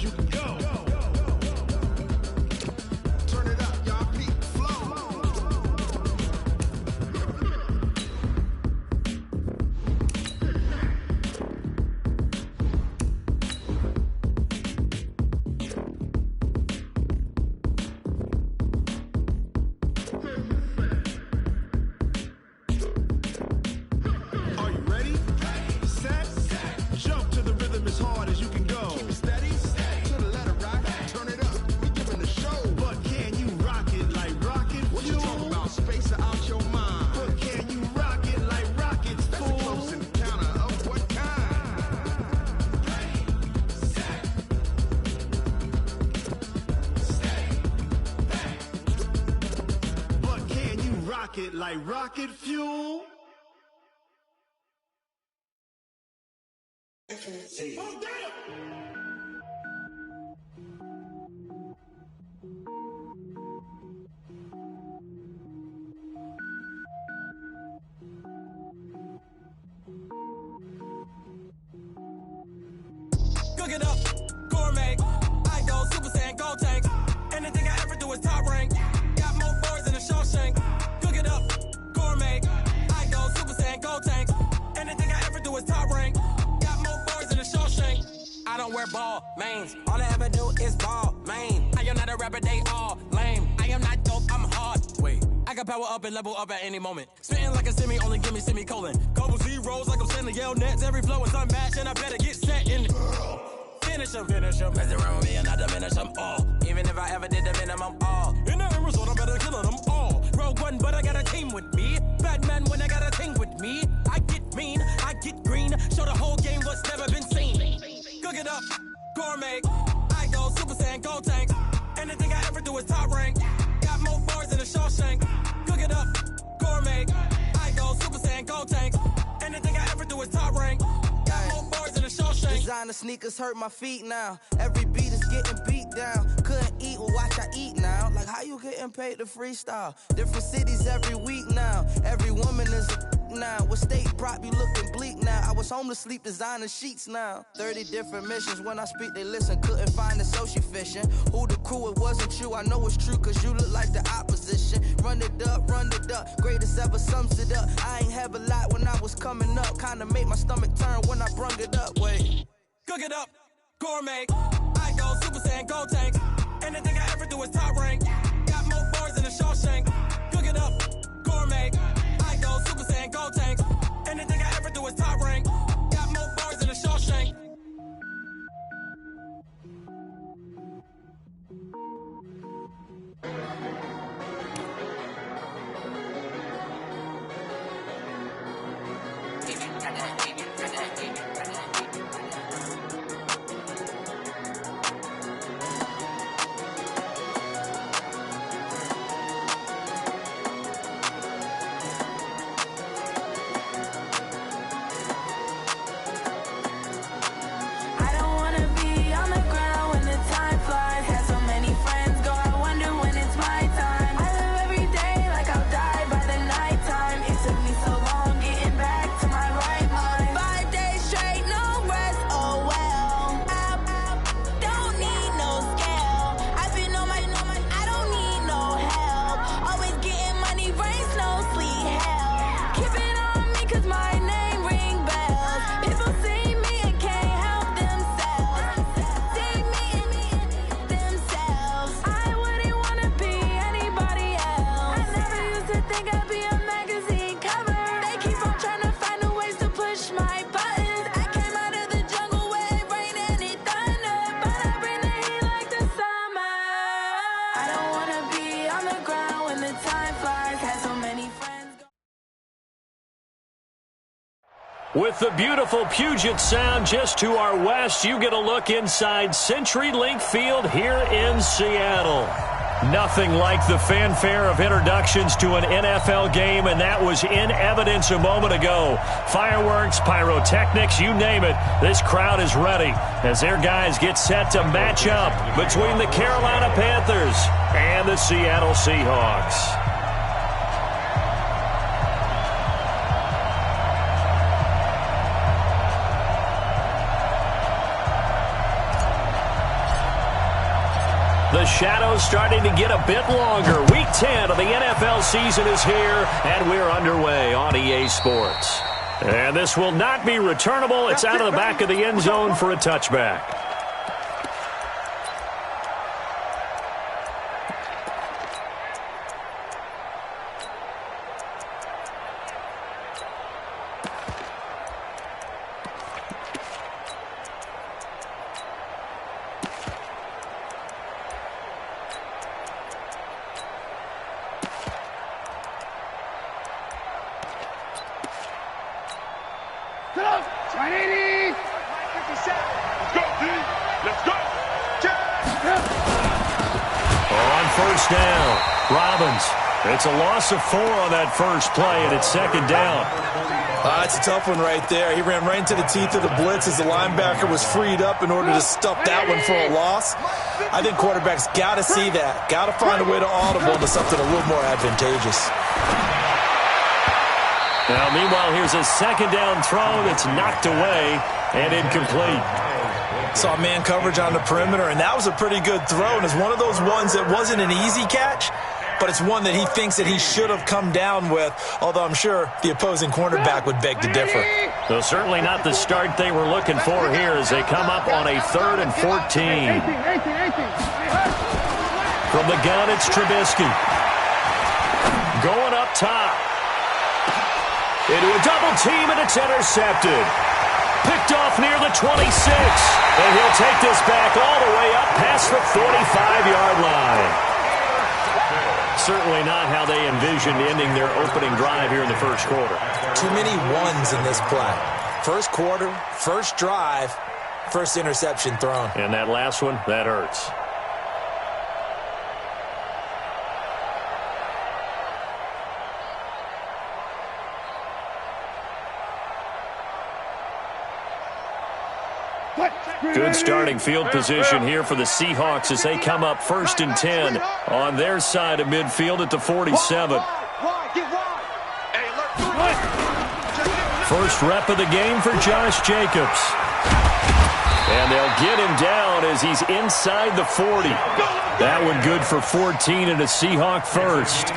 as you can go. Turn it up, y'all. Peak flow. Are you ready? Set. Jump to the rhythm as hard as you can go. Keep it steady. To the letter rock. Turn it up. We giving the show. But can you rock it like rocket fuel? What you talking about? Space out your mind. But can you rock it like rockets, fool? That's a close encounter of what kind? Ready, set, stay back. But can you rock it like rocket fuel? Oh, damn! Cook it up, gourmet. I go Super Saiyan, gold tank. Anything I ever do is top rank. Got more boys than a Shawshank. Cook it up, gourmet. I go Super Saiyan, gold tank. Anything I ever do is top rank. Got more boys than a Shawshank. I don't wear ball mains. All I ever do is ball main. I am not a rapper, they all lame. I am not dope, I'm hard. Wait, I can power up and level up at any moment. Spitting like a semi, only give me semicolon. Couple zeros like I'm sending yell nets. Every flow is unmatched and I better get set in. Finish them. Mess around with me and I diminish them all. Even if I ever did the minimum all. In the end result, I'm better killing them all. Rogue One, but I got a team with me. Batman when I got a team with me. I get mean, I get green. Show the whole game what's never been seen. Cook it up, gourmet. I go Super Saiyan, gold tank. Anything I ever do is top rank. Got more bars than a Shawshank. Cook it up, gourmet. I go Super Saiyan, gold tank. Anything I ever do is top rank. Got more bars than a Shawshank. Designer sneakers hurt my feet now. Every beat is getting beat down. Couldn't eat, well watch I eat now. Like how you getting paid to freestyle? Different cities every week now. Every woman is a now. What state prop you looking bleak now? I was home to sleep designing sheets now. 30 different missions. When I speak they listen. Couldn't find the social fishing. Who the crew? It wasn't you. I know it's true cause you look like the opposition. Run it up. Greatest ever sums it up. I ain't have a lot when I was coming up. Kinda made my stomach turn when I brung it up. Wait. Cook it up, gourmet. I go Super Saiyan, gold tank. Anything I ever do is top rank. Got more bars than a Shawshank. Cook it up, gourmet. I go Super Saiyan, gold tank. Anything I ever do is top rank. Got more bars than a Shawshank. With the beautiful Puget Sound just to our west, you get a look inside CenturyLink Field here in Seattle. Nothing like the fanfare of introductions to an NFL game, and that was in evidence a moment ago. Fireworks, pyrotechnics, you name it. This crowd is ready as their guys get set to match up between the Carolina Panthers and the Seattle Seahawks. The shadows starting to get a bit longer. Week 10 of the NFL season is here, and we're underway on EA Sports. And this will not be returnable. It's out of the back of the end zone for a touchback. It's a loss of 4 on that first play, and it's second down. It's a tough one right there. He ran right into the teeth of the blitz as the linebacker was freed up in order to stuff that one for a loss. I think quarterbacks got to see that. Got to find a way to audible into something a little more advantageous. Now, meanwhile, here's a second down throw that's knocked away and incomplete. Saw man coverage on the perimeter, and that was a pretty good throw. And it's one of those ones that wasn't an easy catch, but it's one that he thinks that he should have come down with, although I'm sure the opposing cornerback would beg to differ. So certainly not the start they were looking for here as they come up on a 3rd and 14. From the gun, it's Trubisky. Going up top. Into a double team, and it's intercepted. Picked off near the 26. And he'll take this back all the way up past the 45-yard line. Certainly not how they envisioned ending their opening drive here in the first quarter. Too many ones in this play. First quarter, first drive, first interception thrown. And that last one, that hurts. Good starting field position here for the Seahawks as they come up 1st and 10 on their side of midfield at the 47. First rep of the game for Josh Jacobs. And they'll get him down as he's inside the 40. That one good for 14 and a Seahawk first.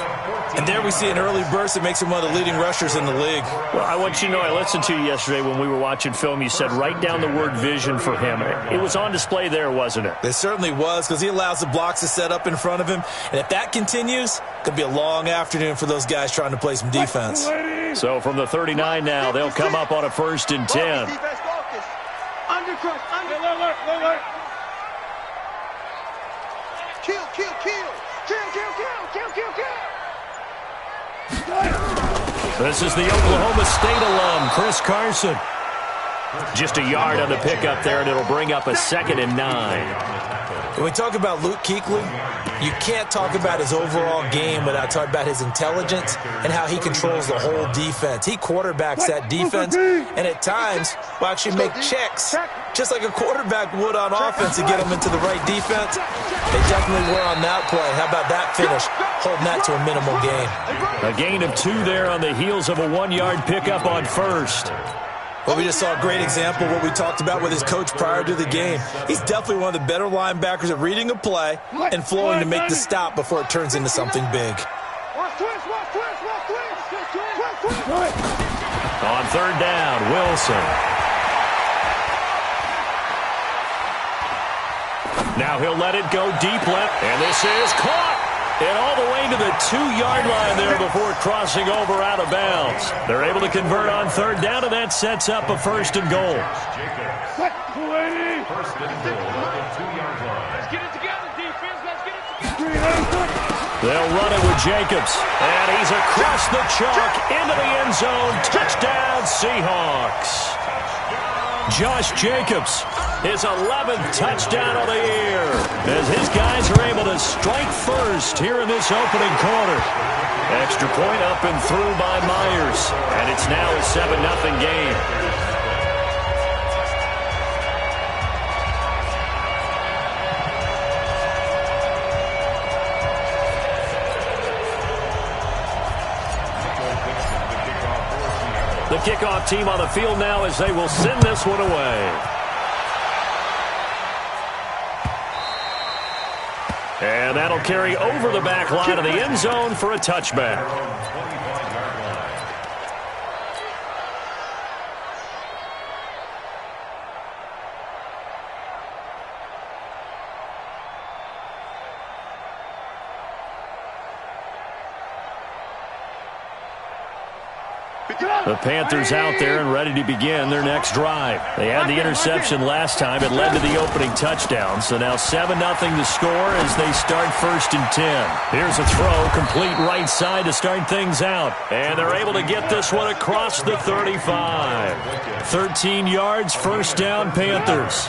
And there we see an early burst that makes him one of the leading rushers in the league. Well, I want you to know, I listened to you yesterday when we were watching film. You said write down the word vision for him. It was on display there, wasn't it? It certainly was, because he allows the blocks to set up in front of him. And if that continues, it could be a long afternoon for those guys trying to play some defense. So from the 39 now, they'll come up on a 1st and 10. Kill, kill, kill. Kill, kill, kill, kill, kill, kill. This is the Oklahoma State alum, Chris Carson. Just a yard on the pickup there, and it'll bring up a 2nd and 9. When we talk about Luke Kuechly, you can't talk about his overall game without talking about his intelligence and how he controls the whole defense. He quarterbacks that defense, and at times will actually make checks, just like a quarterback would on offense, to get them into the right defense. They definitely were on that play. How about that finish, holding that to a minimal gain? A gain of 2 there on the heels of a 1-yard pickup on first. Well, we just saw a great example of what we talked about with his coach prior to the game. He's definitely one of the better linebackers at reading a play and flowing to make the stop before it turns into something big. On 3rd down, Wilson. Now he'll let it go deep left, and this is caught. And all the way to the 2-yard line there before crossing over out of bounds. They're able to convert on 3rd down, and that sets up a 1st and goal. First and goal at the 2-yard line. Let's get it together, defense. Let's get it together. They'll run it with Jacobs. And he's across the chalk into the end zone. Touchdown, Seahawks. Josh Jacobs, his 11th touchdown of the year, as his guys are able to strike first here in this opening quarter. Extra point up and through by Myers, and it's now a 7-0 game. The kickoff team on the field now as they will send this one away. And that'll carry over the back line of the end zone for a touchback. The Panthers out there and ready to begin their next drive. They had the interception last time. It led to the opening touchdown. So now 7-0 the score as they start 1st and 10. Here's a throw, complete right side to start things out. And they're able to get this one across the 35. 13 yards, 1st down, Panthers.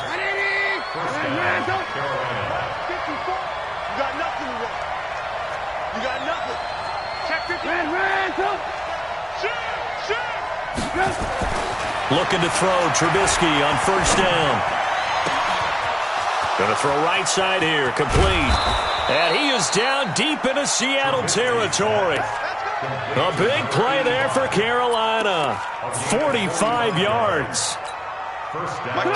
Looking to throw, Trubisky on 1st down. Going to throw right side here, complete. And he is down deep into Seattle territory. A big play there for Carolina. 45 yards.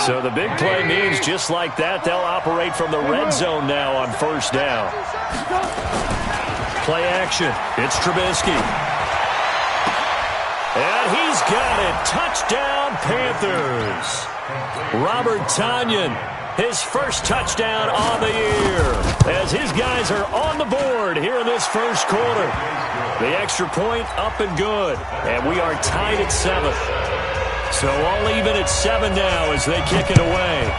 So the big play means just like that, they'll operate from the red zone now on 1st down. Play action. It's Trubisky. And he's got it. Touchdown, Panthers. Robert Tonyan, his first touchdown on the year, as his guys are on the board here in this 1st quarter. The extra point up and good, and we are tied at 7. So all even at 7 now as they kick it away.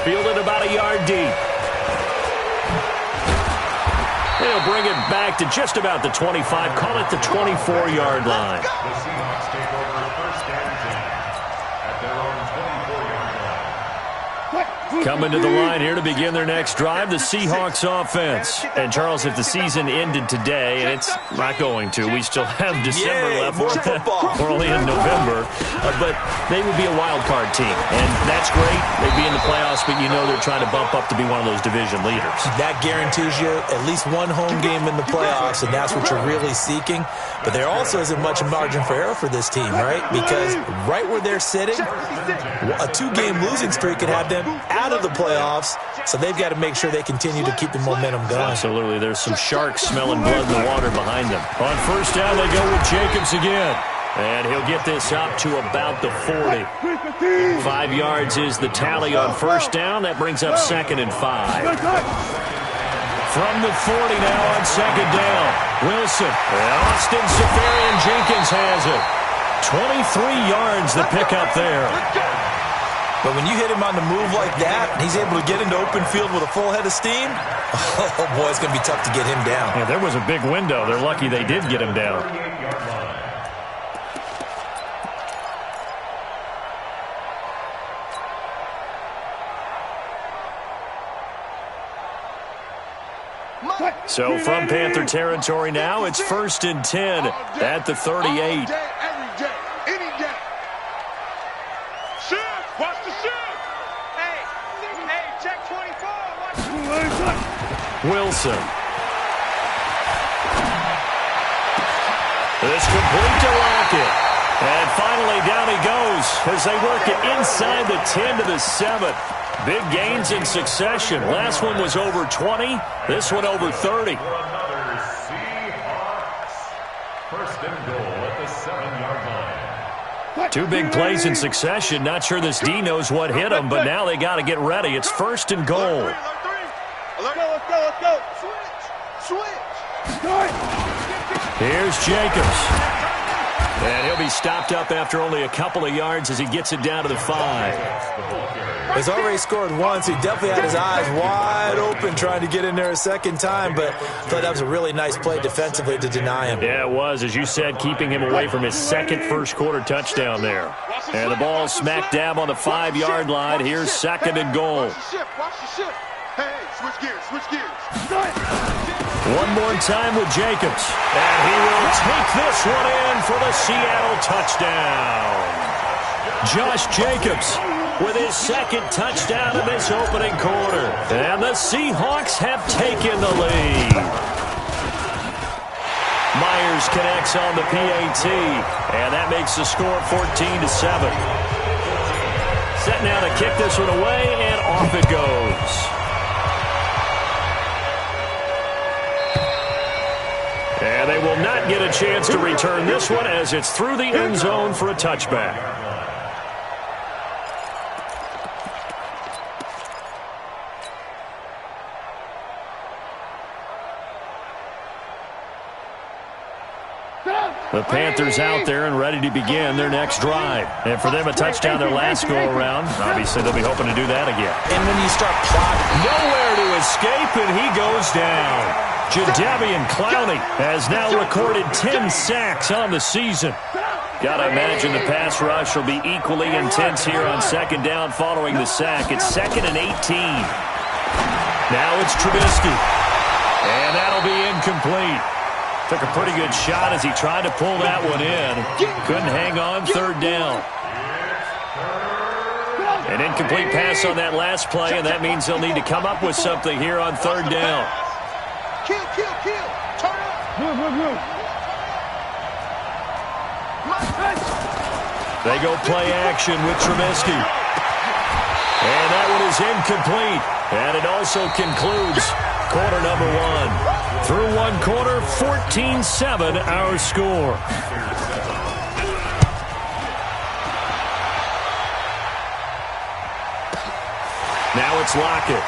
Fielded about a yard deep. They'll bring it back to just about the 25. Call it the 24-yard line. The Seahawks take over 1st and 10 at their own 24-yard line. Coming to the line here to begin their next drive, the Seahawks offense. And, Charles, if the season ended today, and it's not going to, we still have December left. We're only in November. But they would be a wild card team. And that's great. They'd be in the playoffs, but you know they're trying to bump up to be one of those division leaders. That Guarantees you at least one home game in the playoffs, and that's what you're really seeking. But there also isn't much margin for error for this team, right? Because right where they're sitting, a 2-game losing streak could have them out of the playoffs, so they've got to make sure they continue to keep the momentum going. Absolutely. There's some sharks smelling blood in the water behind them. On 1st down, they go with Jacobs again. And he'll get this up to about the 40. 5 yards is the tally on 1st down. That brings up 2nd and 5. From the 40 now on 2nd down. Wilson. And Austin Seferian-Jenkins has it. 23 yards the pickup there. But when you hit him on the move like that, he's able to get into open field with a full head of steam, oh, boy, it's going to be tough to get him down. Yeah, there was a big window. They're lucky they did get him down. So from Panther territory now, it's 1st and 10 at the 38. Wilson. It's complete to Lockett. And finally down he goes as they work it inside the 10 to the 7. Big gains in succession. Last one was over 20. This one over 30. For another Seahawks. 1st and goal at the 7-yard line. 2 big plays in succession. Not sure this D knows what hit him, but now they got to get ready. It's 1st and goal. Let's go. Switch. Here's Jacobs. And he'll be stopped up after only a couple of yards as he gets it down to the 5. He's already scored once. He definitely had his eyes wide open trying to get in there a second time, but I thought that was a really nice play defensively to deny him. Yeah, it was, as you said, keeping him away from his second first-quarter touchdown there. And the ball smack dab on the 5-yard line. Here's 2nd and goal. Hey, switch gears. One more time with Jacobs. And he will take this one in for the Seattle touchdown. Josh Jacobs with his 2nd touchdown in this opening quarter. And the Seahawks have taken the lead. Myers connects on the PAT. And that makes the score 14-7. Set now to kick this one away, and off it goes. And they will not get a chance to return this one as it's through the end zone for a touchback. The Panthers out there and ready to begin their next drive. And for them, a touchdown their last go-around. Obviously, they'll be hoping to do that again. And when you start plotting, nowhere to escape, and he goes down. Jadeveon Clowney has now recorded 10 sacks on the season. Got to imagine the pass rush will be equally intense here on second down following the sack. It's 2nd and 18. Now it's Trubisky. And that'll be incomplete. Took a pretty good shot as he tried to pull that one in. Couldn't hang on, third down. An incomplete pass on that last play, and that means they'll need to come up with something here on third down. Kill. Turn up. They go play action with Trubisky. And that one is incomplete. And it also concludes quarter number one. Through one quarter, 14-7 our score. Now it's Lockett.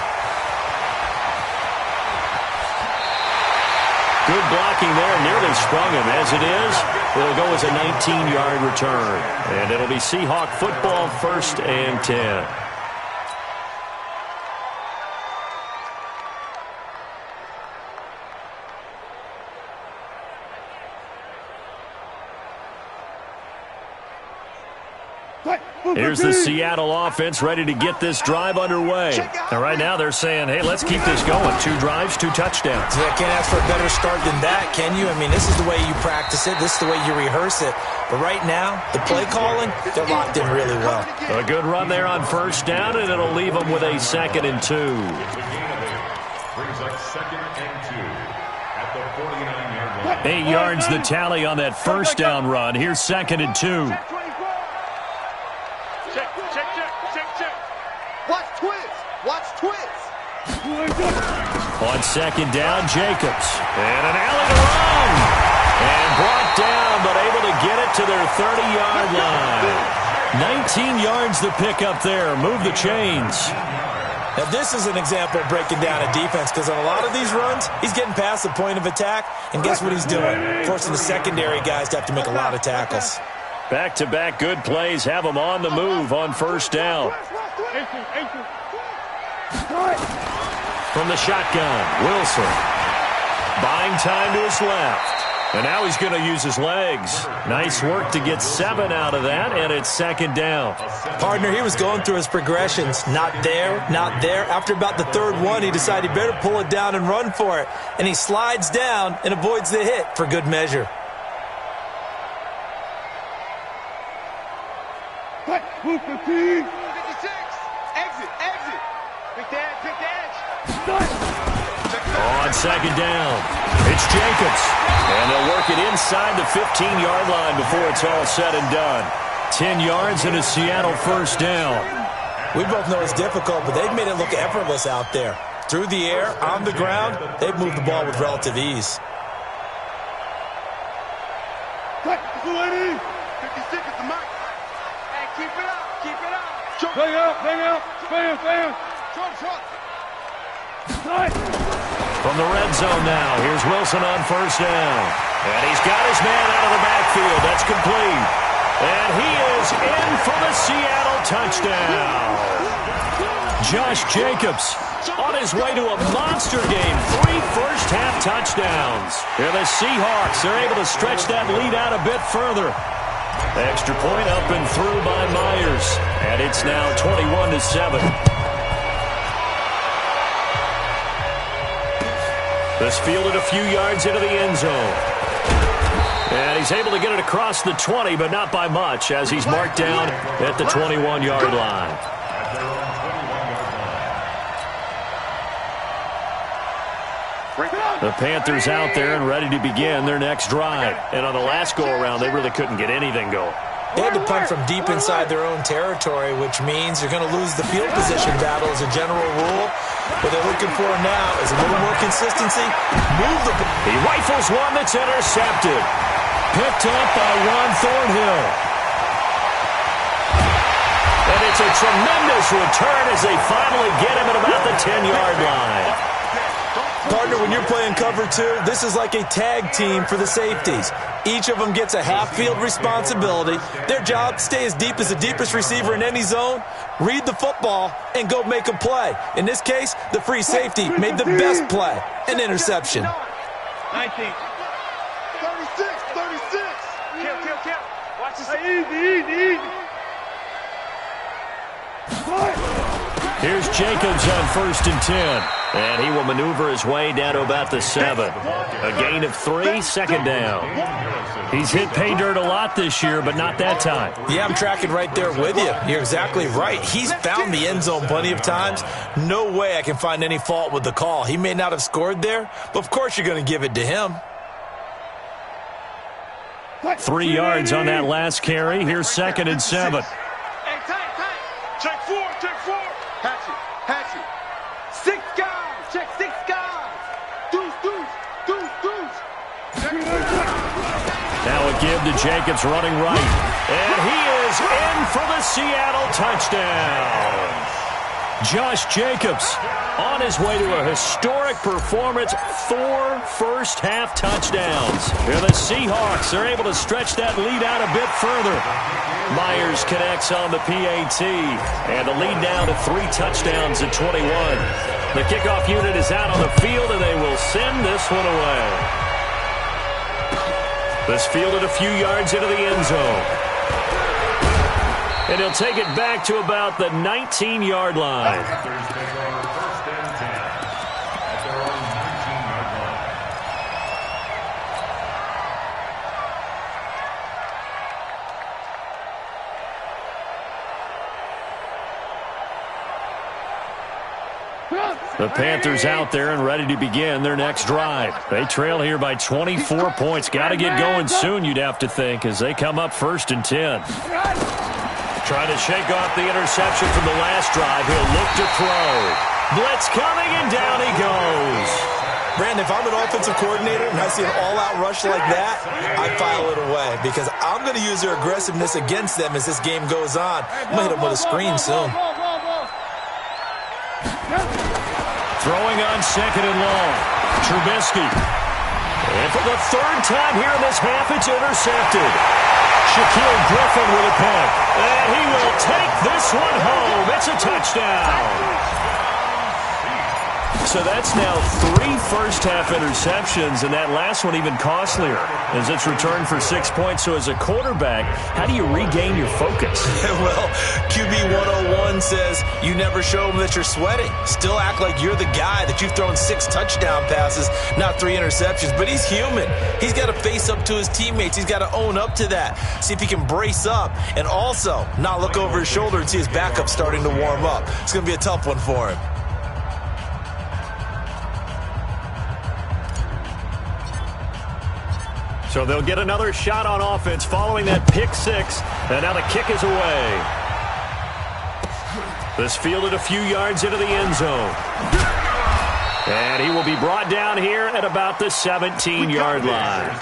Good blocking there, nearly sprung him. As it is, it'll go as a 19-yard return. And it'll be Seahawk football, 1st and 10. Here's the Seattle offense ready to get this drive underway. And right now they're saying, hey, let's keep this going. 2 drives, 2 touchdowns. I can't ask for a better start than that, can you? I mean, this is the way you practice it. This is the way you rehearse it. But right now, the play calling, they're locked in really well. A good run there on first down, and it'll leave them with a 2nd and 2. Brings up 2nd and 2 at the 49-yard line. 8 yards the tally on that first down run. Here's 2nd and 2. Watch twist. On second down, Jacobs. And an alley to run. And brought down, but able to get it to their 30-yard line. 19 yards the pick up there. Move the chains. Now, this is an example of breaking down a defense because on a lot of these runs, he's getting past the point of attack, and guess what he's doing? Forcing the secondary guys to have to make a lot of tackles. Back-to-back good plays have them on the move on first down. From the shotgun, Wilson. Buying time to his left. And now he's going to use his legs. Nice work to get 7 out of that, and it's 2nd down. Partner, he was going through his progressions. Not there, not there. After about the 3rd one, he decided he better pull it down and run for it. And he slides down and avoids the hit for good measure. Move 15. 56. Exit. Pick the edge. On second down, it's Jacobs. And they'll work it inside the 15-yard line before it's all said and done. 10 yards and a Seattle first down. We both know it's difficult, but they've made it look effortless out there. Through the air, on the ground, they've moved the ball with relative ease. 56 is the mark. Hey, keep it up. Bang out. From the red zone now, here's Wilson on first down. And he's got his man out of the backfield. That's complete. And he is in for the Seattle touchdown. Josh Jacobs on his way to a monster game. 3 first-half touchdowns. And the Seahawks are able to stretch that lead out a bit further. Extra point up and through by Myers. And it's now 21-7. This fielded a few yards into the end zone. And he's able to get it across the 20, but not by much, as he's marked down at the 21-yard line. The Panthers out there and ready to begin their next drive. And on the last go-around, they really couldn't get anything going. They had to punt from deep inside their own territory, which means you're going to lose the field position battle as a general rule. What they're looking for now is a little more consistency. Move the ball. He rifles one that's intercepted. Picked up by Juan Thornhill. And it's a tremendous return as they finally get him at about the 10-yard line. Partner, when you're playing cover two, this is like a tag team for the safeties. Each of them gets a half-field responsibility. Their job, stay as deep as the deepest receiver in any zone, read the football, and go make a play. In this case, the free safety made the best play, an interception. 19. 36. Kill. Watch this. Easy. Here's Jacobs on 1st and 10. And he will maneuver his way down to about the 7. A gain of 3, second down. He's hit pay dirt a lot this year, but not that time. Yeah, I'm tracking right there with you. You're exactly right. He's found the end zone plenty of times. No way I can find any fault with the call. He may not have scored there, but of course you're going to give it to him. 3 yards on that last carry. Here's 2nd and 7. Hey, tight. Check 4. Hatchet. 6 guys. Check 6 guys. Deuce. Now a give to Jacobs running right. And he is in for the Seattle touchdown. Josh Jacobs on his way to a historic performance, 4 first-half touchdowns. And the Seahawks are able to stretch that lead out a bit further. Myers connects on the PAT, and the lead down to 3 touchdowns at 21. The kickoff unit is out on the field, and they will send this one away. This fielded a few yards into the end zone. And he'll take it back to about the 19-yard line. The Panthers out there and ready to begin their next drive. They trail here by 24 points. Got to get going soon, you'd have to think, as they come up 1st and 10. Trying to shake off the interception from the last drive. He'll look to throw. Blitz coming, and down he goes. Brandon, if I'm an offensive coordinator and I see an all-out rush like that, I file it away because I'm going to use their aggressiveness against them as this game goes on. I'm going to hit them with a screen soon. Throwing on 2nd and long. Trubisky. And for the 3rd time here in this half, it's intercepted. Shaquille Griffin with a pick. And he will take this one home. It's a touchdown. So that's now 3 first-half interceptions, and that last one even costlier as it's returned for 6 points. So as a quarterback, how do you regain your focus? Well, QB 101 says you never show them that you're sweating. Still act like you're the guy, that you've thrown 6 touchdown passes, not 3 interceptions. But he's human. He's got to face up to his teammates. He's got to own up to that. See if he can brace up and also not look over his shoulder and see his backup starting to warm up. It's going to be a tough one for him. So they'll get another shot on offense following that pick 6. And now the kick is away. This fielded a few yards into the end zone. And he will be brought down here at about the 17-yard line.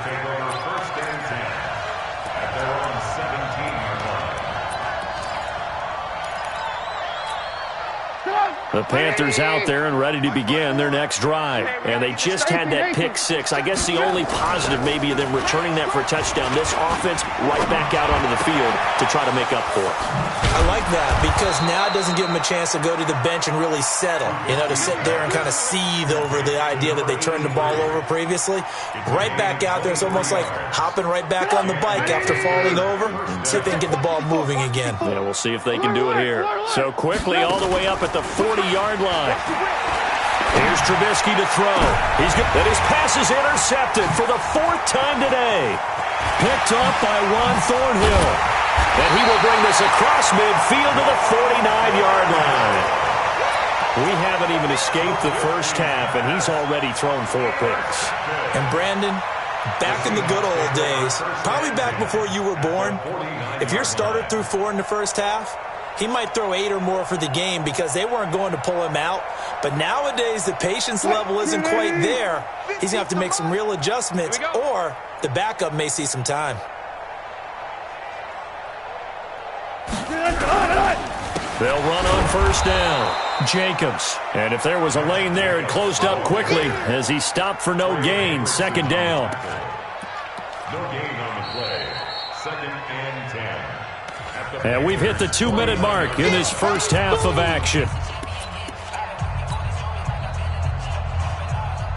The Panthers out there and ready to begin their next drive. And they just had that pick 6. I guess the only positive maybe of them returning that for a touchdown. This offense right back out onto the field to try to make up for it. I like that because now it doesn't give them a chance to go to the bench and really settle. You know, to sit there and kind of seethe over the idea that they turned the ball over previously. Right back out there. It's almost like hopping right back on the bike after falling over. See if they can get the ball moving again. Yeah, we'll see if they can do it here. So quickly all the way up at the 40-yard line. Here's Trubisky to throw. He's good. And his pass is intercepted for the 4th time today. Picked up by Juan Thornhill. And he will bring this across midfield to the 49-yard line. We haven't even escaped the first half, and he's already thrown 4 picks. And Brandon, Back in the good old days, probably back before you were born, if your starter threw 4 in the first half, he might throw 8 or more for the game because they weren't going to pull him out. But nowadays, the patience level isn't quite there. He's going to have to make some real adjustments, or the backup may see some time. They'll run on first down. Jacobs. And if there was a lane there, it closed up quickly as he stopped for no gain. Second down. No gain on the play. 2nd and 10. And we've hit the 2-minute mark in this first half of action.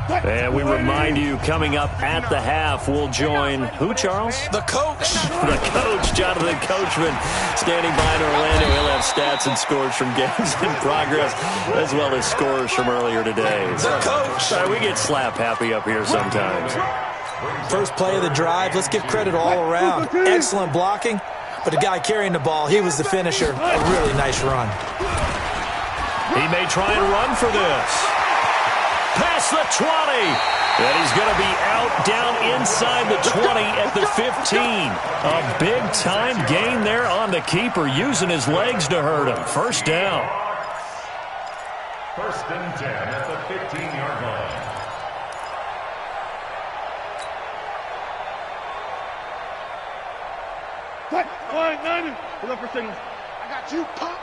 And we remind you, coming up at the half, we'll join who, Charles? The coach. The coach, Jonathan Coachman, standing by in Orlando. He'll have stats and scores from games in progress, as well as scores from earlier today. The coach. We get slap happy up here sometimes. First play of the drive, let's give credit all around. Excellent blocking, but the guy carrying the ball, he was the finisher. A really nice run. He may try and run for this. Past the 20. And he's going to be out down inside the 20 at the 15. A big-time gain there on the keeper, using his legs to hurt him. First down. 1st and 10 at the 15-yard line. All right, 90. Hold up for signals. I got you, pop.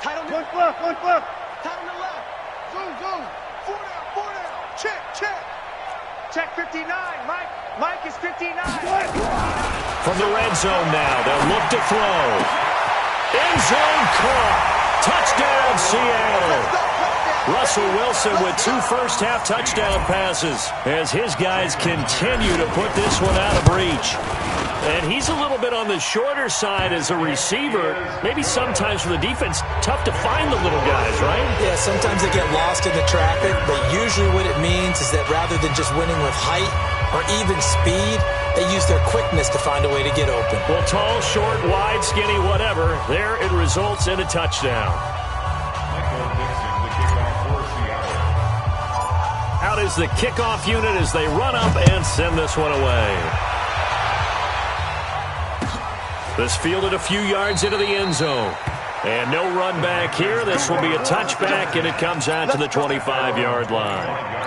Tight on the One left. Tight on the left. Zone. 4 down. Check. Check 59. Mike is 59. From the red zone now, they'll look to throw. End zone caught. Touchdown, Seattle. Russell Wilson with 2 first-half touchdown passes as his guys continue to put this one out of reach. And he's a little bit on the shorter side as a receiver. Maybe sometimes for the defense, tough to find the little guys, right? Yeah, sometimes they get lost in the traffic, but usually what it means is that rather than just winning with height or even speed, they use their quickness to find a way to get open. Well, tall, short, wide, skinny, whatever, there it results in a touchdown. Out is the kickoff unit as they run up and send this one away. This fielded a few yards into the end zone. And no run back here. This will be a touchback, and it comes out to the 25-yard line.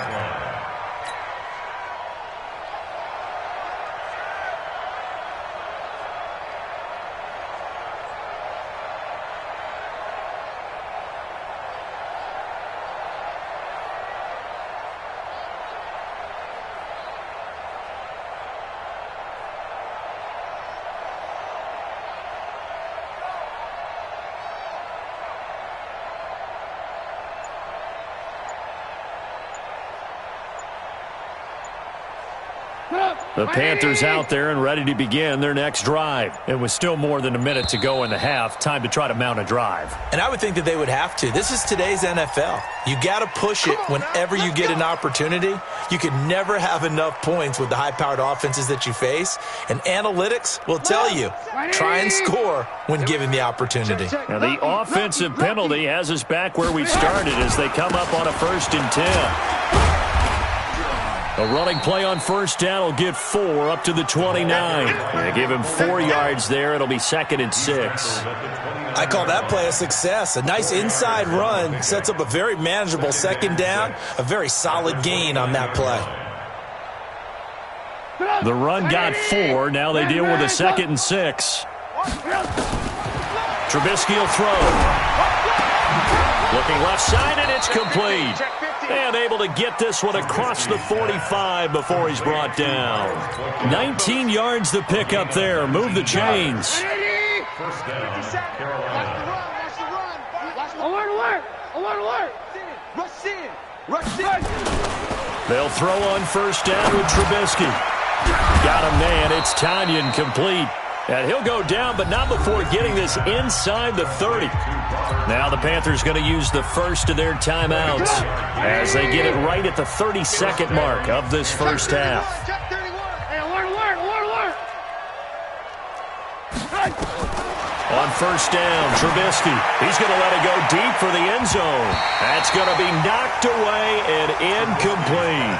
The Panthers out there and ready to begin their next drive. It was still more than a minute to go in the half. Time to try to mount a drive. And I would think that they would have to. This is today's NFL. You got to push it whenever you get an opportunity. You can never have enough points with the high-powered offenses that you face. And analytics will tell you, try and score when given the opportunity. Now the offensive penalty has us back where we started as they come up on a 1st and 10. A running play on first down will get 4 up to the 29. They give him 4 yards there. It'll be 2nd and 6. I call that play a success. A nice inside run sets up a very manageable 2nd down. A very solid gain on that play. The run got 4. Now they deal with a 2nd and 6. Trubisky will throw. Looking left side, and it's complete. And able to get this one across the 45 before he's brought down. 19 yards the pick up there. Move the chains. First down, Carolina. Alert. Rush in. They'll throw on first down with Trubisky. Got him, man. It's Tanyan complete. And he'll go down, but not before getting this inside the 30. Now the Panthers going to use the first of their timeouts as they get it right at the 32nd mark of this first half. On first down, Trubisky. He's going to let it go deep for the end zone. That's going to be knocked away and incomplete.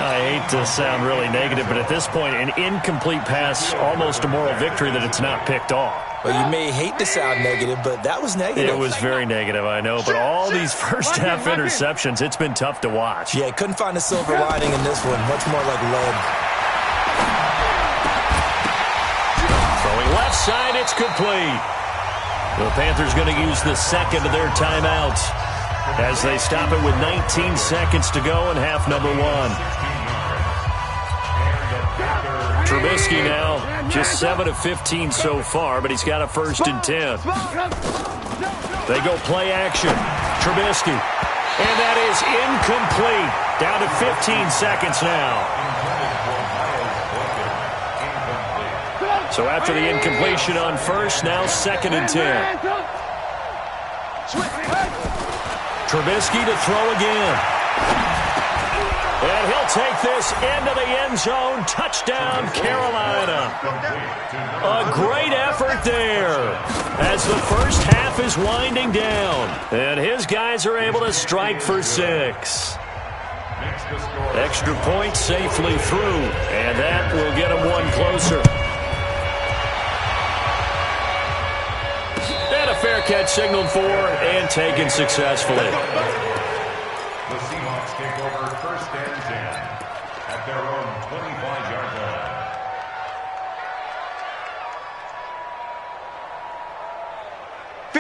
I hate to sound really negative, but at this point, an incomplete pass, almost a moral victory that it's not picked off. Well, you may hate to sound negative, but that was negative. It was very negative, I know, but all these first-half interceptions, it's been tough to watch. Yeah, couldn't find a silver lining in this one. Much more like lead. Throwing left side, it's complete. The Panthers going to use the second of their timeouts as they stop it with 19 seconds to go in half number 1. Trubisky now just 7 of 15 so far, but he's got a 1st and 10. They go play action. Trubisky. And that is incomplete. Down to 15 seconds now. So after the incompletion on 1st, now 2nd and 10. Trubisky to throw again. And he'll take this into the end zone. Touchdown, Carolina. A great effort there as the first half is winding down. And his guys are able to strike for 6. Extra point safely through. And that will get him one closer. And a fair catch signaled for and taken successfully. The Seahawks take over 1st and 10 at their own 25-yard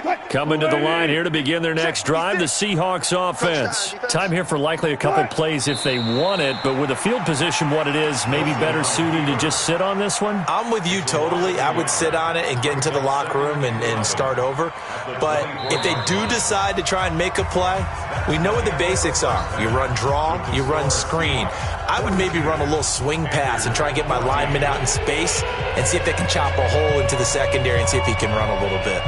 line. Coming to the line here to begin their next drive, the Seahawks offense. Time here for likely a couple plays if they want it, but with the field position what it is, maybe better suited to just sit on this one? I'm with you totally. I would sit on it and get into the locker room and start over. But if they do decide to try and make a play, we know what the basics are. You run draw, you run screen. I would maybe run a little swing pass and try and get my lineman out in space and see if they can chop a hole into the secondary and see if he can run a little bit.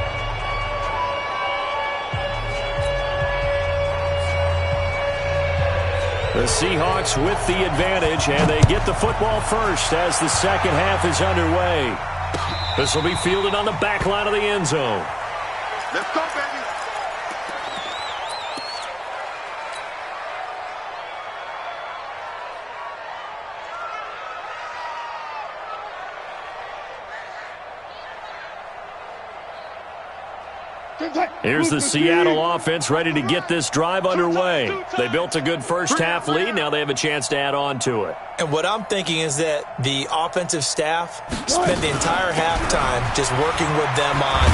The Seahawks with the advantage, and they get the football first as the second half is underway. This will be fielded on the back line of the end zone. Let's go, baby. Here's the Seattle offense ready to get this drive underway. They built a good first half lead. Now they have a chance to add on to it. And what I'm thinking is that the offensive staff spent the entire halftime just working with them on,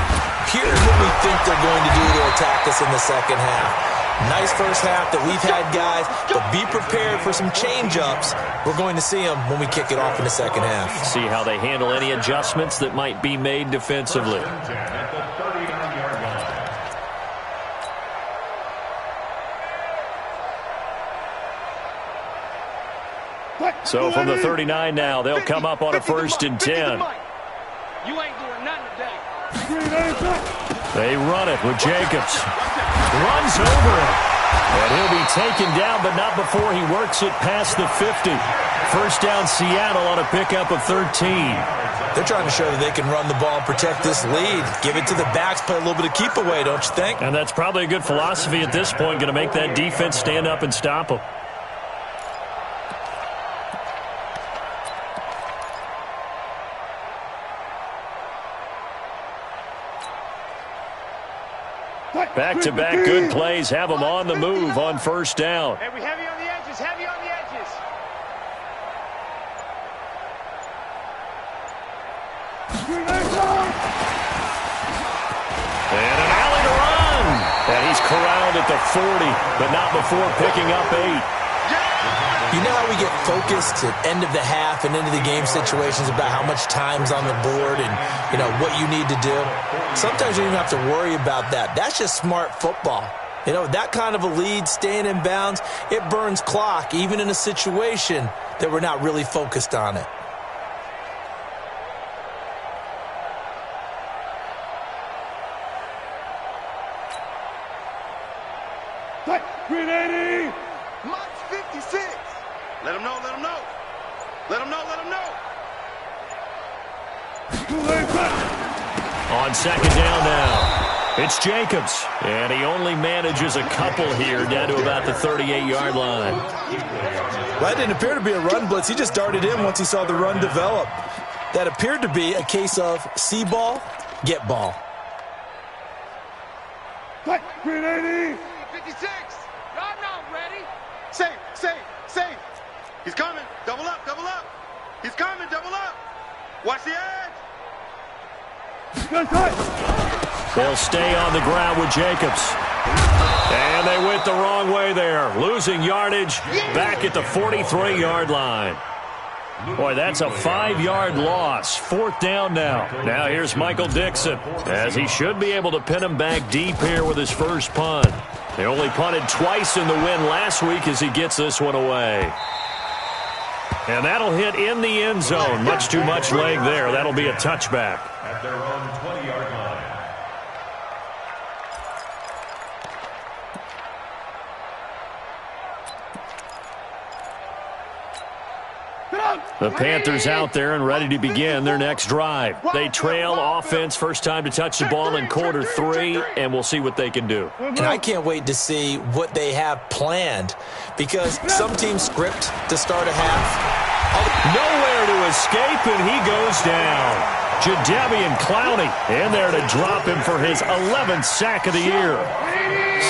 here's what we think they're going to do to attack us in the second half. Nice first half that we've had, guys, but be prepared for some change-ups. We're going to see them when we kick it off in the second half. See how they handle any adjustments that might be made defensively. So from the 39 now, they'll come up on a 1st and 10. You ain't doing nothing today. They run it with Jacobs. Runs over it. And he'll be taken down, but not before he works it past the 50. First down Seattle on a pickup of 13. They're trying to show that they can run the ball and protect this lead. Give it to the backs, play a little bit of keep away, don't you think? And that's probably a good philosophy at this point, going to make that defense stand up and stop them. Back-to-back good plays have them on the move on first down. Heavy on the edges, heavy on the edges. And an alley to run. And he's corralled at the 40, but not before picking up 8. You know how we get focused at end of the half and into the game situations about how much time's on the board and, you know, what you need to do? Sometimes you don't even have to worry about that. That's just smart football. You know, that kind of a lead, staying in bounds, it burns clock, even in a situation that we're not really focused on it. Grenade! Mike 56! Let him know, let him know. Let him know, let him know. On second down now. It's Jacobs, and he only manages a couple here down to about the 38-yard line. That didn't appear to be a run blitz. He just darted in once he saw the run develop. That appeared to be a case of see ball, get ball. 380. 56. I'm not ready. Safe. He's coming. Double up. He's coming. Double up. Watch the edge. They'll stay on the ground with Jacobs. And they went the wrong way there. Losing yardage back at the 43-yard line. Boy, that's a 5-yard loss. 4th down now. Now here's Michael Dixon, as he should be able to pin him back deep here with his first punt. They only punted twice in the win last week as he gets this one away. And that'll hit in the end zone. Much too much leg there. That'll be a touchback. At their own 20-yard line. The Panthers out there and ready to begin their next drive. They trail offense, first time to touch the ball in quarter 3, and we'll see what they can do. And I can't wait to see what they have planned, because some teams script to start a half. Nowhere to escape, and he goes down. Jadeveon Clowney in there to drop him for his 11th sack of the year.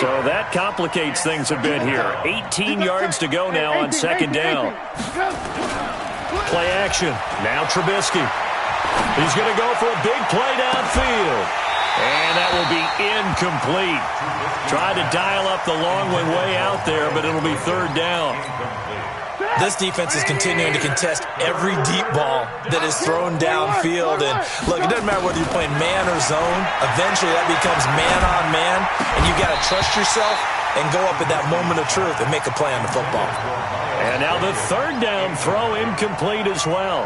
So that complicates things a bit here. 18 yards to go now on 2nd down. Play action. Now Trubisky. He's going to go for a big play downfield. And that will be incomplete. Tried to dial up the long one way out there, but it'll be 3rd down. This defense is continuing to contest every deep ball that is thrown downfield. And look, it doesn't matter whether you're playing man or zone. Eventually that becomes man on man, and you got to trust yourself and go up at that moment of truth and make a play on the football. And now the 3rd down throw incomplete as well.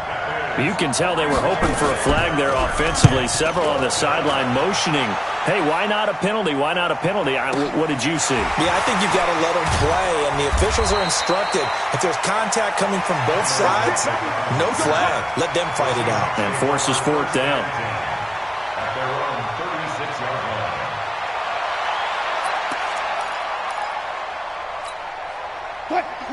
You can tell they were hoping for a flag there offensively. Several on the sideline motioning, hey, why not a penalty? Why not a penalty? What did you see? Yeah, I think you've got to let them play, and the officials are instructed. If there's contact coming from both sides, no flag. Let them fight it out. And forces 4th down. At their own 36-yard line.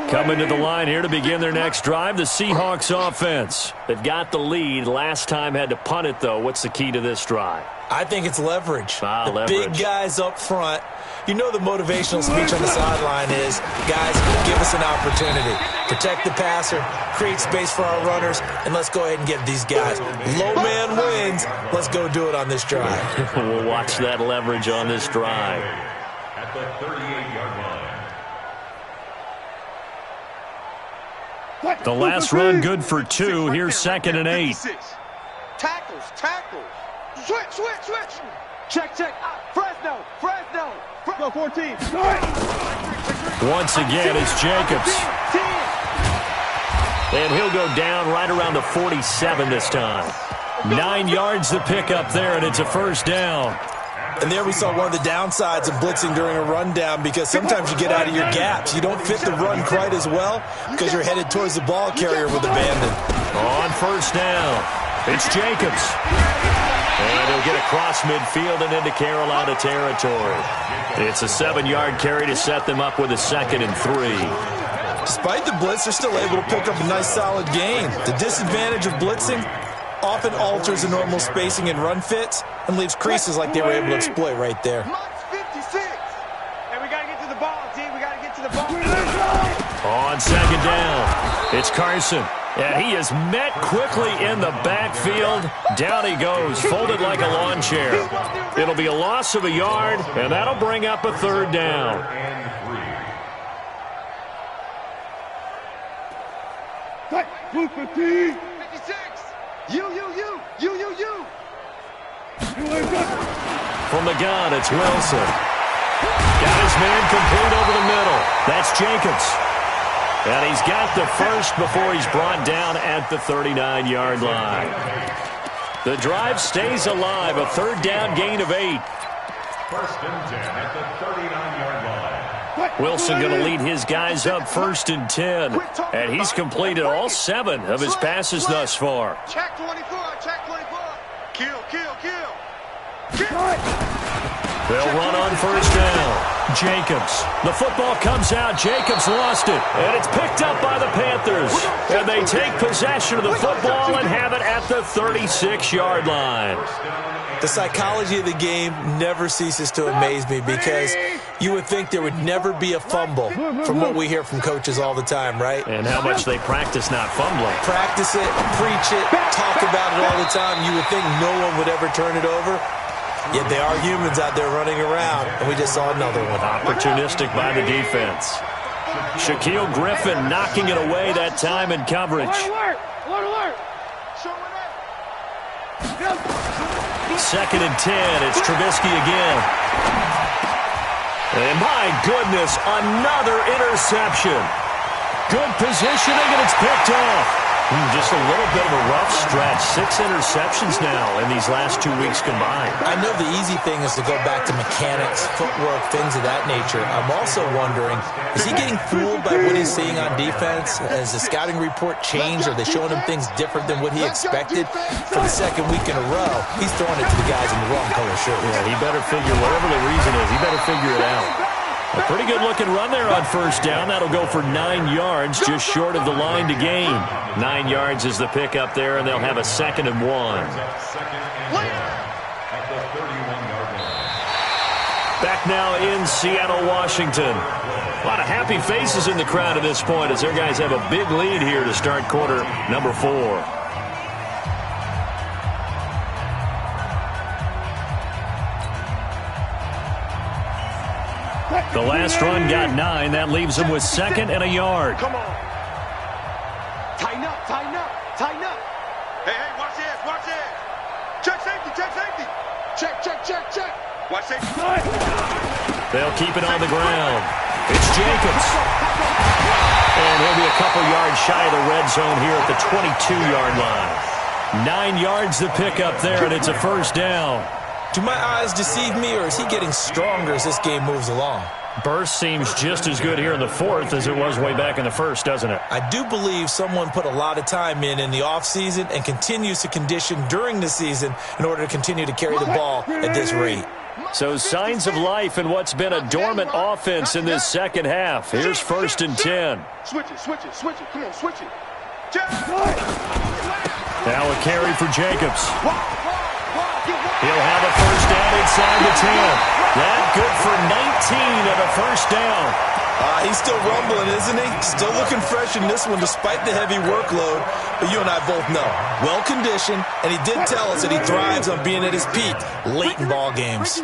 Coming to the line here to begin their next drive, the Seahawks offense. They've got the lead. Last time had to punt it, though. What's the key to this drive? I think it's leverage. The leverage. Big guys up front. You know the motivational speech on the sideline is, guys, give us an opportunity. Protect the passer, create space for our runners, and let's go ahead and get these guys. Low man wins. Let's go do it on this drive. We'll watch that leverage on this drive. At the 38-yard line. The last run good for 2. Here's 2nd and 8. Tackles. Switch. Check. Fresno. Go 14. Once again, it's Jacobs. And he'll go down right around the 47 this time. 9 yards to pick up there, and it's a 1st down. And there we saw one of the downsides of blitzing during a rundown, because sometimes you get out of your gaps. You don't fit the run quite as well because you're headed towards the ball carrier with abandon. On 1st down, it's Jacobs. And he'll get across midfield and into Carolina territory. It's a 7-yard carry to set them up with a 2nd and 3. Despite the blitz, they're still able to pick up a nice solid gain. The disadvantage of blitzing often alters the normal spacing and run fits and leaves creases like they were able to exploit right there. 56. And we got to get to the ball, D. We got to get to the ball. On 2nd down, it's Carson. And he is met quickly in the backfield. Down he goes, folded like a lawn chair. It'll be a loss of a yard, and that'll bring up a 3rd down. Blue 15. 56. You. From the gun, it's Wilson. Got his man complete over the middle. That's Jacobs. And he's got the first before he's brought down at the 39-yard line. The drive stays alive, a 3rd down gain of 8. 1st and 10 at the 39-yard line. Wilson going to lead his guys up 1st and 10. And he's completed all 7 of his passes thus far. Check 24. Kill. They'll run on first down. Jacobs. The football comes out. Jacobs lost it. And it's picked up by the Panthers. And they take possession of the football and have it at the 36-yard line. The psychology of the game never ceases to amaze me because you would think there would never be a fumble from what we hear from coaches all the time, right? And how much they practice not fumbling. Practice it, preach it, talk about it all the time. You would think no one would ever turn it over. Yet they are humans out there running around, and we just saw another one. Opportunistic by the defense. Shaquille Griffin knocking it away that time in coverage. Alert! Second and 10. It's Trubisky again. And my goodness, another interception. Good positioning, and it's picked off. Just a little bit of a rough stretch. 6 interceptions now in these last 2 weeks combined. I know the easy thing is to go back to mechanics, footwork, things of that nature. I'm also wondering, is he getting fooled by what he's seeing on defense? Has the scouting report changed? Are they showing him things different than what he expected? For the second week in a row, he's throwing it to the guys in the wrong color shirt. Yeah, he better figure, whatever the reason is, he better figure it out. A pretty good-looking run there on first down. That'll go for 9 yards, just short of the line to gain. 9 yards is the pickup there, and they'll have a 2nd and 1. Back now in Seattle, Washington. A lot of happy faces in the crowd at this point as their guys have a big lead here to start quarter number 4. The last run got 9. That leaves them with 2nd and a yard. Come on. Tighten up. Hey, watch this. Check safety. Check. Watch safety. They'll keep it on the ground. It's Jacobs. And he'll be a couple yards shy of the red zone here at the 22-yard line. 9 yards the pickup there, and it's a first down. Do my eyes deceive me, or is he getting stronger as this game moves along? Burst seems just as good here in the 4th as it was way back in the 1st, doesn't it? I do believe someone put a lot of time in the offseason and continues to condition during the season in order to continue to carry the ball at this rate. So signs of life in what's been a dormant offense in this second half. Here's 1st and 10. Switch it. Come on, switch it. Now a carry for Jacobs. He'll have a first down inside the 10. That good for 19 and a first down. He's still rumbling, isn't he? Still looking fresh in this one despite the heavy workload. But you and I both know, well-conditioned, and he did tell us that he thrives on being at his peak late in ball games.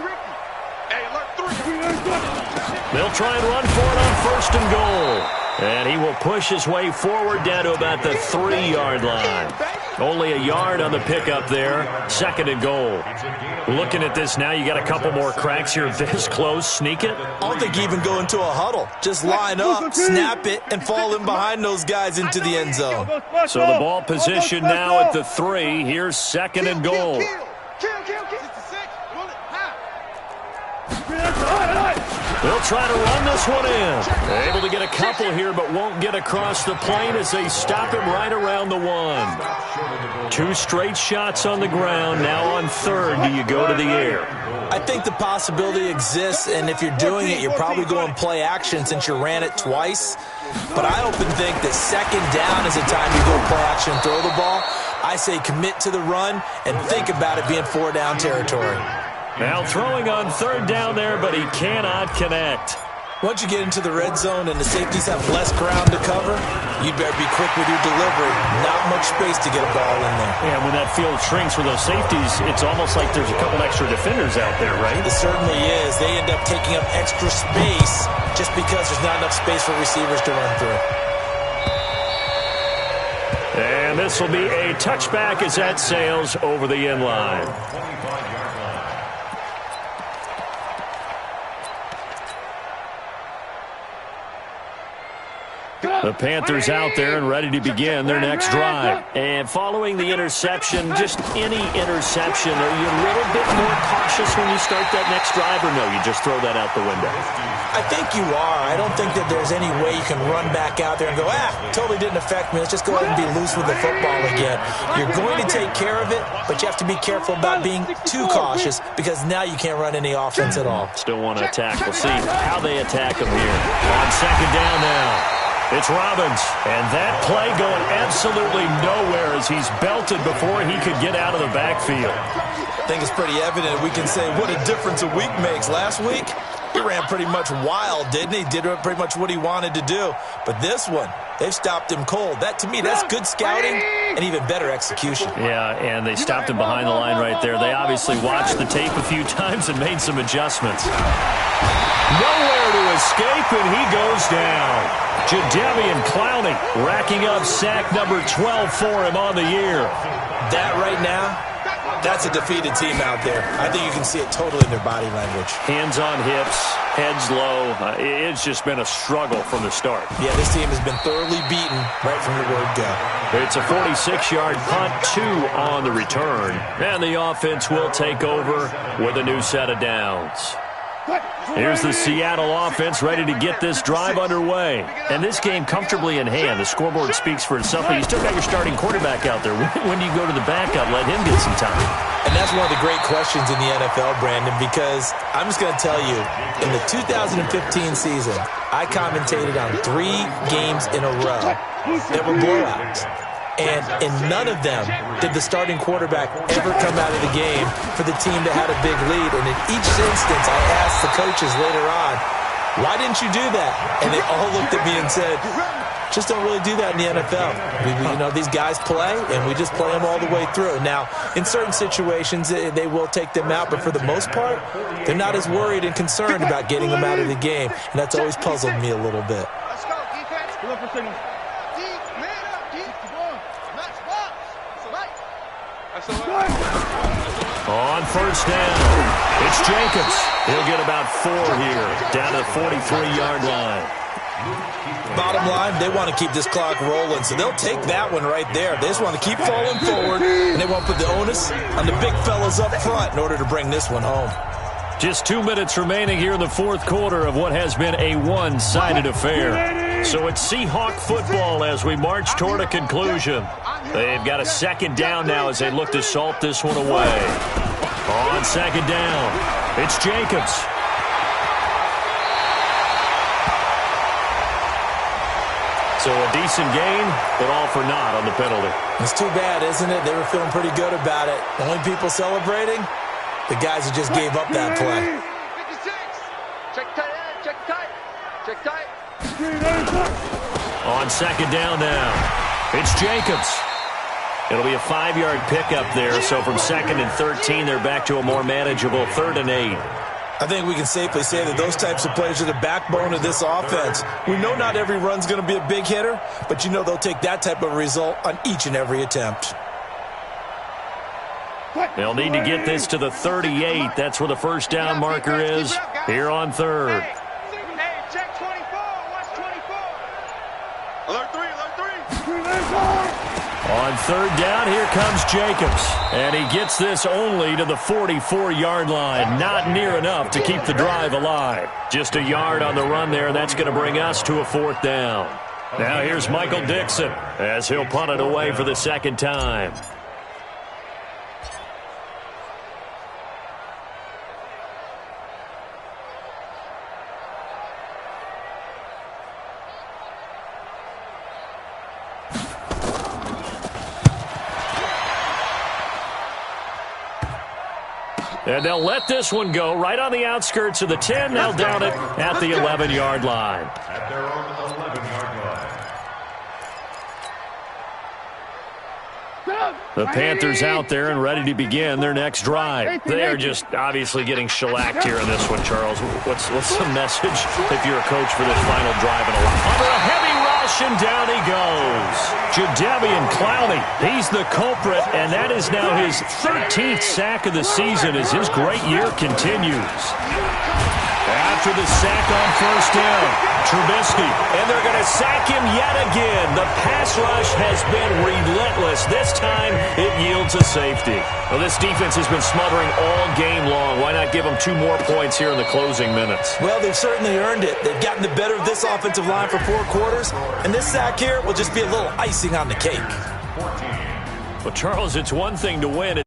They'll try and run for it on 1st and goal. And he will push his way forward down to about the 3-yard line. Only a yard on the pickup there. 2nd and goal. Looking at this now, you got a couple more cracks here. This close, sneak it. I don't think even go into a huddle. Just line up, snap it, and fall in behind those guys into the end zone. So the ball position now at the 3. Here's 2nd and goal. They'll try to run this one in. Able to get a couple here, but won't get across the plane as they stop him right around the 1. 2 straight shots on the ground. Now on 3rd, do you go to the air? I think the possibility exists, and if you're doing it, you're probably going play action since you ran it twice. But I often think that 2nd down is the time you go play action and throw the ball. I say commit to the run and think about it being 4-down territory. Now throwing on 3rd down there, but he cannot connect. Once you get into the red zone and the safeties have less ground to cover, you'd better be quick with your delivery. Not much space to get a ball in there. Yeah, when that field shrinks for those safeties, it's almost like there's a couple extra defenders out there, right? It certainly is. They end up taking up extra space just because there's not enough space for receivers to run through. And this will be a touchback as that sails over the end line. The Panthers out there and ready to begin their next drive. And following the interception, just any interception, are you a little bit more cautious when you start that next drive, or no, you just throw that out the window? I think you are. I don't think that there's any way you can run back out there and go, totally didn't affect me. Let's just go ahead and be loose with the football again. You're going to take care of it, but you have to be careful about being too cautious because now you can't run any offense at all. Still want to attack. We'll see how they attack him here. On second down now. It's Robbins, and that play going absolutely nowhere as he's belted before he could get out of the backfield. I think it's pretty evident. We can say what a difference a week makes. Last week, he ran pretty much wild, didn't he? Did pretty much what he wanted to do. But this one, they've stopped him cold. That, to me, that's good scouting and even better execution. Yeah, and they stopped him behind the line right there. They obviously watched the tape a few times and made some adjustments. Nowhere to escape, and he goes down. Jadeveon Clowney racking up sack number 12 for him on the year. That right now, that's a defeated team out there. I think you can see it totally in their body language. Hands on hips, heads low. It's just been a struggle from the start. Yeah, this team has been thoroughly beaten right from the word go. It's a 46-yard punt, 2 on the return. And the offense will take over with a new set of downs. Here's the Seattle offense ready to get this drive underway. And this game comfortably in hand. The scoreboard speaks for itself, but you still got your starting quarterback out there. When do you go to the backup, let him get some time? And that's one of the great questions in the NFL, Brandon, because I'm just going to tell you, in the 2015 season, I commentated on 3 games in a row that were blowouts. And in none of them did the starting quarterback ever come out of the game for the team that had a big lead. And in each instance, I asked the coaches later on, why didn't you do that? And they all looked at me and said, just don't really do that in the NFL. These guys play, and we just play them all the way through. Now, in certain situations, they will take them out, but for the most part, they're not as worried and concerned about getting them out of the game. And that's always puzzled me a little bit. Let's go, defense. Go for signal. On first down, it's Jacobs. He'll get about 4 here, down to the 43-yard line. Bottom line, they want to keep this clock rolling, so they'll take that one right there. They just want to keep falling forward, and they want to put the onus on the big fellas up front in order to bring this one home. Just 2 minutes remaining here in the fourth quarter of what has been a one-sided affair. So it's Seahawk football as we march toward a conclusion. They've got a second down now as they look to salt this one away. On second down, it's Jacobs. So a decent gain, but all for naught on the penalty. It's too bad, isn't it? They were feeling pretty good about it. The only people celebrating, the guys who just gave up that play. 56. Check tight end. Check tight. Check tight. On second down now, it's Jacobs. It'll be a 5-yard pickup there, so from 2nd and 13, they're back to a more manageable 3rd and 8. I think we can safely say that those types of plays are the backbone of this offense. We know not every run's going to be a big hitter, but you know they'll take that type of result on each and every attempt. They'll need to get this to the 38. That's where the first down marker is here on 3rd. Hey, check 24. Watch 24. Alert 3. On 3rd down, here comes Jacobs. And he gets this only to the 44-yard line. Not near enough to keep the drive alive. Just a yard on the run there. That's going to bring us to a 4th down. Now here's Michael Dixon as he'll punt it away for the second time. And they'll let this one go right on the outskirts of the 10. They'll down it at the 11-yard line. At their own 11-yard line. The Panthers out there and ready to begin their next drive. They are just obviously getting shellacked here in this one, Charles. What's the message if you're a coach for this final drive? Under a heavy rush, and down he goes. Jadeveon Clowney, he's the culprit, and that is now his 13th sack of the season as his great year continues. After the sack on first down, Trubisky. And they're going to sack him yet again. The pass rush has been relentless. This time, it yields a safety. Well, this defense has been smothering all game long. Why not give them 2 more points here in the closing minutes? Well, they've certainly earned it. They've gotten the better of this offensive line for 4 quarters, and this sack here will just be a little icing on the cake. Well, Charles, it's one thing to win.